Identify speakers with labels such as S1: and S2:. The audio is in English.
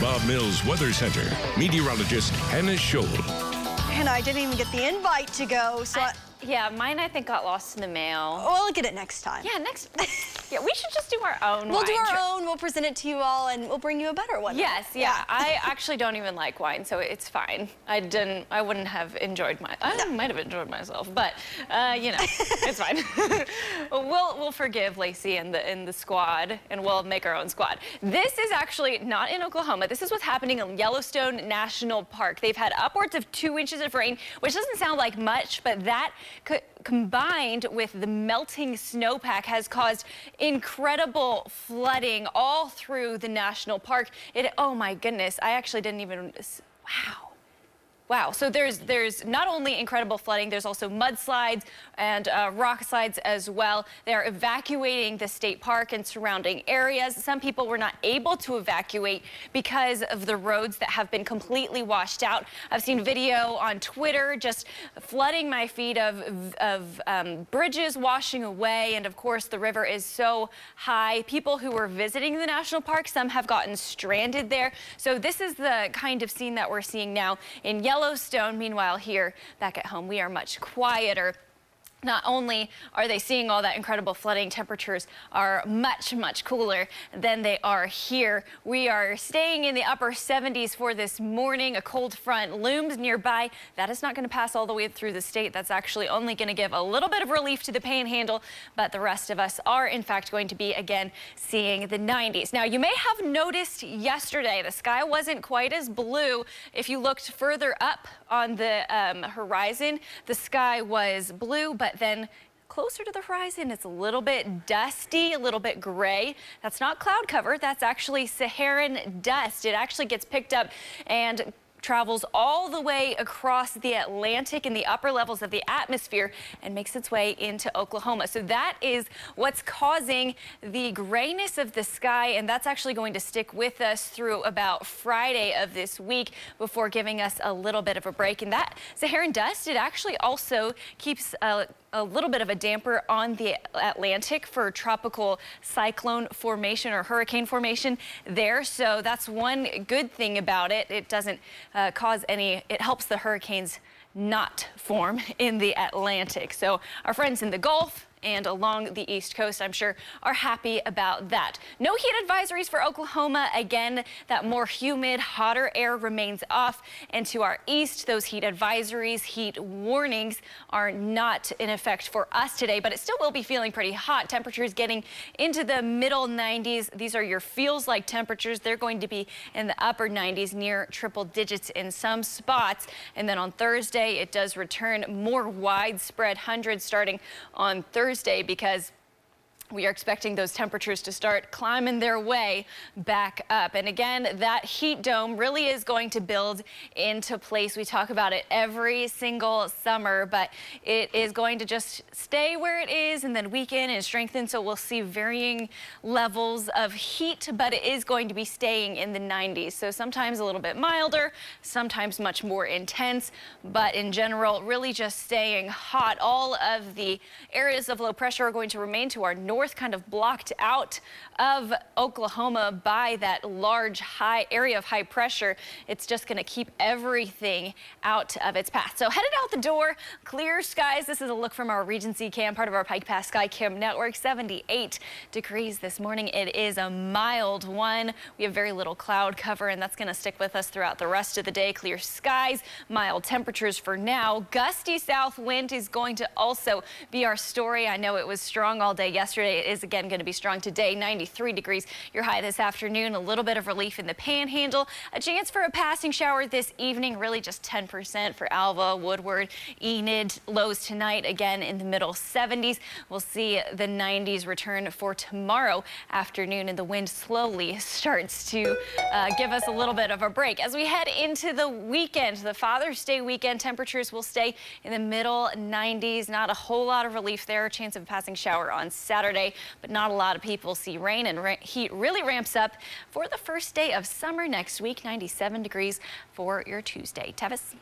S1: Bob Mills Weather Center, meteorologist Hannah Scholl.
S2: And I didn't even get the invite to go, so
S3: yeah, mine I think got lost in the mail.
S2: Oh, we'll get it next time.
S3: Yeah, yeah, we should just do our own
S2: We'll
S3: wine
S2: do our
S3: trip.
S2: own, we'll present it to you all, and we'll bring you a better one.
S3: Yes, yeah. I actually don't even like wine, so it's fine. I wouldn't have enjoyed I might have enjoyed myself, but you know, it's fine. We'll forgive Lacey and the squad, and we'll make our own squad. This is actually not in Oklahoma. This is what's happening in Yellowstone National Park. They've had upwards of 2 inches of rain, which doesn't sound like much, but that combined with the melting snowpack has caused incredible flooding all through the national park. Oh my goodness, I actually didn't even, wow. Wow, so there's not only incredible flooding, there's also mudslides and rock slides as well. They're evacuating the state park and surrounding areas. Some people were not able to evacuate because of the roads that have been completely washed out. I've seen video on Twitter just flooding my feed of bridges washing away, and of course the river is so high. People who were visiting the national park, some have gotten stranded there. So this is the kind of scene that we're seeing now in Yellowstone. Meanwhile, here back at home, we are much quieter. Not only are they seeing all that incredible flooding, temperatures are much, much cooler than they are here. We are staying in the upper 70s for this morning. A cold front looms nearby. That is not going to pass all the way through the state. That's actually only going to give a little bit of relief to the panhandle, but the rest of us are, in fact, going to be, again, seeing the 90s. Now, you may have noticed yesterday the sky wasn't quite as blue. If you looked further up on the horizon, the sky was blue, but then closer to the horizon, it's a little bit dusty, a little bit gray. That's not cloud cover, that's actually Saharan dust. It actually gets picked up and travels all the way across the Atlantic in the upper levels of the atmosphere and makes its way into Oklahoma. So that is what's causing the grayness of the sky, and that's actually going to stick with us through about Friday of this week before giving us a little bit of a break. And that Saharan dust, it actually also keeps a little bit of a damper on the Atlantic for tropical cyclone formation or hurricane formation there. So that's one good thing about it. It doesn't it helps the hurricanes not form in the Atlantic. So our friends in the Gulf and along the East Coast, I'm sure, are happy about that. No heat advisories for Oklahoma. Again, that more humid, hotter air remains off. And to our east, those heat advisories, heat warnings are not in effect for us today, but it still will be feeling pretty hot. Temperatures getting into the middle 90s. These are your feels like temperatures. They're going to be in the upper 90s, near triple digits in some spots. And then on Thursday, it does return more widespread hundreds starting on Thursday, because we are expecting those temperatures to start climbing their way back up. And again, that heat dome really is going to build into place. We talk about it every single summer, but it is going to just stay where it is and then weaken and strengthen. So we'll see varying levels of heat, but it is going to be staying in the 90s. So sometimes a little bit milder, sometimes much more intense, but in general, really just staying hot. All of the areas of low pressure are going to remain to our north, kind of blocked out of Oklahoma by that large area of high pressure. It's just going to keep everything out of its path. So headed out the door, clear skies. This is a look from our Regency cam, part of our Pike Pass Sky Cam network. 78 degrees this morning. It is a mild one. We have very little cloud cover, and that's going to stick with us throughout the rest of the day. Clear skies, mild temperatures for now. Gusty south wind is going to also be our story. I know it was strong all day yesterday. It is again going to be strong today. 93 degrees your high this afternoon. A little bit of relief in the panhandle. A chance for a passing shower this evening. Really just 10% for Alva, Woodward, Enid. Lows tonight again in the middle 70s. We'll see the 90s return for tomorrow afternoon, and the wind slowly starts to give us a little bit of a break. As we head into the weekend, the Father's Day weekend, temperatures will stay in the middle 90s. Not a whole lot of relief there. A chance of a passing shower on Saturday, but not a lot of people see rain, and heat really ramps up for the first day of summer next week. 97 degrees for your Tuesday. Tevis.